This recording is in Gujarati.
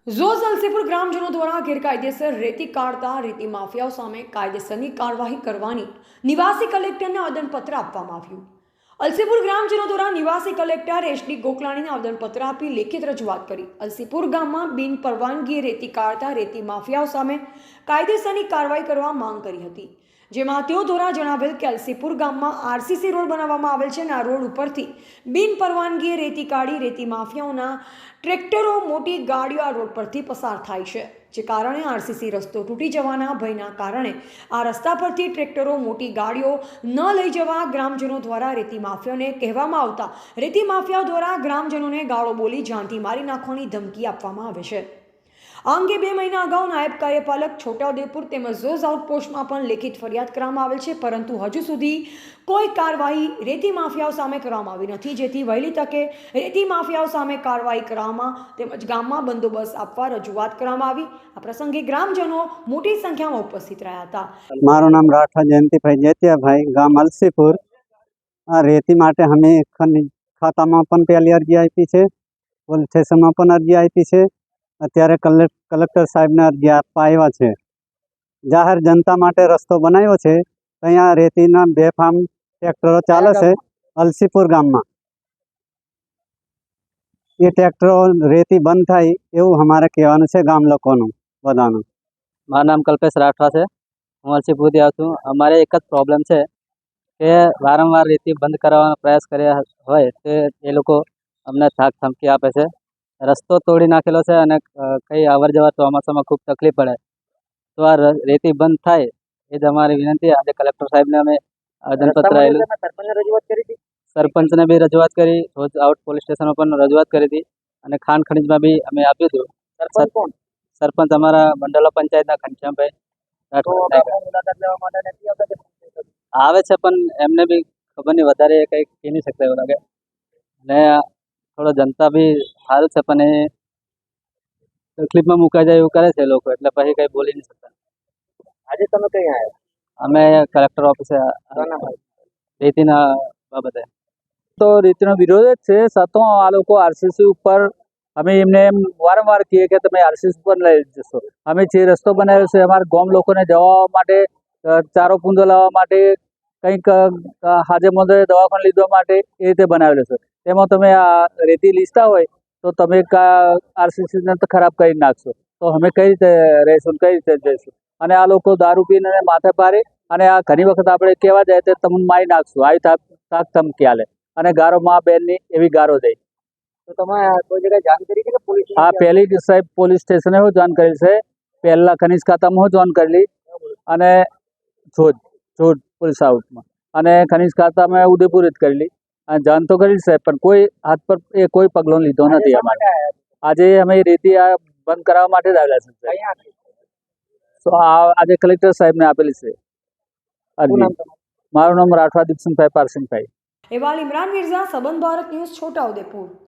ઝોઝ અલસીપુર ગ્રામજનો દ્વારા ગેરકાયદેસર રેતી કાઢતા રેતી માફિયાઓ સામે કાયદેસરની કાર્યવાહી કરવાની નિવાસી કલેક્ટરને આવેદનપત્ર આપવામાં આવ્યું. અલસીપુર ગ્રામજનો દ્વારા નિવાસી કલેક્ટર એસડી ગોકલાણીને આવેદનપત્ર આપી લેખિત રજૂઆત કરી. અલસીપુર ગામમાં બિન પરવાનગી રેતી કાઢતા રેતી માફિયાઓ સામે કાયદેસરની કાર્યવાહી કરવા માંગ કરી હતી. જેમાં તેઓ દ્વારા જણાવેલ કે અલસીપુર ગામમાં આરસીસી રોડ બનાવવામાં આવેલ છે અને આ રોડ ઉપરથી બિન પરવાનગીએ રેતી કાઢી રેતી માફિયાઓના ટ્રેક્ટરો મોટી ગાડીઓ આ રોડ પરથી પસાર થાય છે, જે કારણે આરસીસી રસ્તો તૂટી જવાના ભયના કારણે આ રસ્તા પરથી ટ્રેક્ટરો મોટી ગાડીઓ ન લઈ જવા ગ્રામજનો દ્વારા રેતી માફિયાઓને કહેવામાં આવતા રેતી માફિયાઓ દ્વારા ગ્રામજનોને ગાળો બોલી જાનથી મારી નાખવાની ધમકી આપવામાં આવે છે. આ અંગે 2 મહિના અગાઉ નાયબ કાર્યપાલક છોટાઉદેપુર તેમજ ઝોઝ આઉટપોસ્ટમાં પણ લેખિત ફરિયાદ કરવામાં આવેલ છે, પરંતુ હજુ સુધી કોઈ કાર્યવાહી રેતી માફિયાઓ સામે કરવામાં આવી નથી. જેથી વહેલી તકે રેતી માફિયાઓ સામે કાર્યવાહી કરવામાં તેમજ ગામમાં બંદોબસ્ત આપવા રજૂઆત કરવામાં આવી. આ પ્રસંગે ગ્રામજનો મોટી સંખ્યામાં ઉપસ્થિત રહ્યા હતા. મારું નામ રાઠવા જયંતિભાઈ જેતિયાભાઈ, ગામ અલસીપુર. આ રેતી માટે અમે ખનીજ ખાતામાં પણ પહેલી અરજી આપી છે, પોલીસ સ્ટેશનમાં પણ અરજી આપી છે. અત્યારે કલેક્ટર સાહેબને અરજી આપવા આવ્યા છે. જાહેર જનતા માટે રસ્તો બનાવ્યો છે. અહીંયા રેતીના બેફામ ટ્રેક્ટરો ચાલે છે અલસીપુર ગામમાં. એ ટ્રેક્ટરો રેતી બંધ થાય એવું અમારે કહેવાનું છે ગામ લોકોનું બધાનું. મારું નામ કલ્પેશ રાઠવા છે. હું અલસીપુરથી આવું છું. અમારે એક જ પ્રોબ્લેમ છે કે વારંવાર રેતી બંધ કરાવવાનો પ્રયાસ કર્યા હોય તે એ લોકો અમને થાક ધમકી આપે છે. રસ્તો તોડી નાખેલો છે અને કંઈ અવર જવર ચોમાસામાં ખૂબ તકલીફ પડે, તો આ રેતી બંધ થાય એ જ અમારી વિનંતી. આજે કલેક્ટર સાહેબને અમે આવેદનપત્ર આવેલું, સરપંચને બી રજૂઆત કરી, રોજ આઉટ પોલીસ સ્ટેશનમાં પણ રજૂઆત કરી હતી અને ખાણ ખનીજમાં બી અમે આપ્યું હતું. સરપંચ અમારા મંડલા પંચાયતના ઘનશ્યામભાઈ આવે છે, પણ એમને બી ખબર નહીં, વધારે કંઈ કહી નહીં શકતા એવું લાગે. ને થોડો જનતા બી સારું છે, પણ એ તકલીફમાં મુકાઈ જાય એવું કરે છે લોકો, એટલે પછી કંઈ બોલી નહીં શકતા. આજે તમે કઈ આવ્યા? અમે કલેક્ટર ઓફિસે રેતીના બાબતે. તો રીતનો વિરોધ જ છે, છતાં આ લોકો આરસીસી ઉપર અમે એમને એમ વારંવાર કહીએ કે તમે આરસીસી ઉપર લઈ જશો. અમે જે રસ્તો બનાવ્યો છે અમારા ગામ લોકોને જવા માટે, ચારો પૂંજો લાવવા માટે, કંઈક હાજે મોદે દવાખાને લીધવા માટે એ રીતે બનાવેલો છે. તેમાં તમે આ રેતી લીસતા હોય તો તમે આરસીસીને તો ખરાબ કરી નાખશો, તો અમે કઈ રીતે રહીશું, કઈ રીતે જઈશું? અને આ લોકો દારૂ પીને માથે પારે અને આ ઘણી વખત આપણે કહેવા જાય તો તમને મારી નાખશું, આવી તાક ધમકી આલે અને ગારો મા બેનની એવી ગારો દઈ. તો તમે કોઈ જગ્યાએ જાણ કરી કે પોલીસ? હા, પહેલી સાહેબ પોલીસ સ્ટેશને હું જાણ કરેલ છે, પહેલા ખનીજ ખાતામાં હું જાણ કરેલી અને જોધ પોલીસ આઉટમાં, અને ખનીજ ખાતામાં ઉદયપુર જ કરેલી અને જાણ તો કરેલી સાહેબ, પણ કોઈ હાથ પર એ કોઈ પગલો લીધો નથી અમારે. આજે અમે રેતી આ બંધ કરાવવા માટે જ આવેલા છે. તો આજે કલેક્ટર સાહેબને આપેલી છે અરજી. મારું નામ રાઠવા દીપસિંહભાઈ પારસિંહભાઈ. અહેવાલ ઇમરાન મિર્ઝા, સંબંધ ભારત ન્યૂઝ, છોટાઉદેપુર.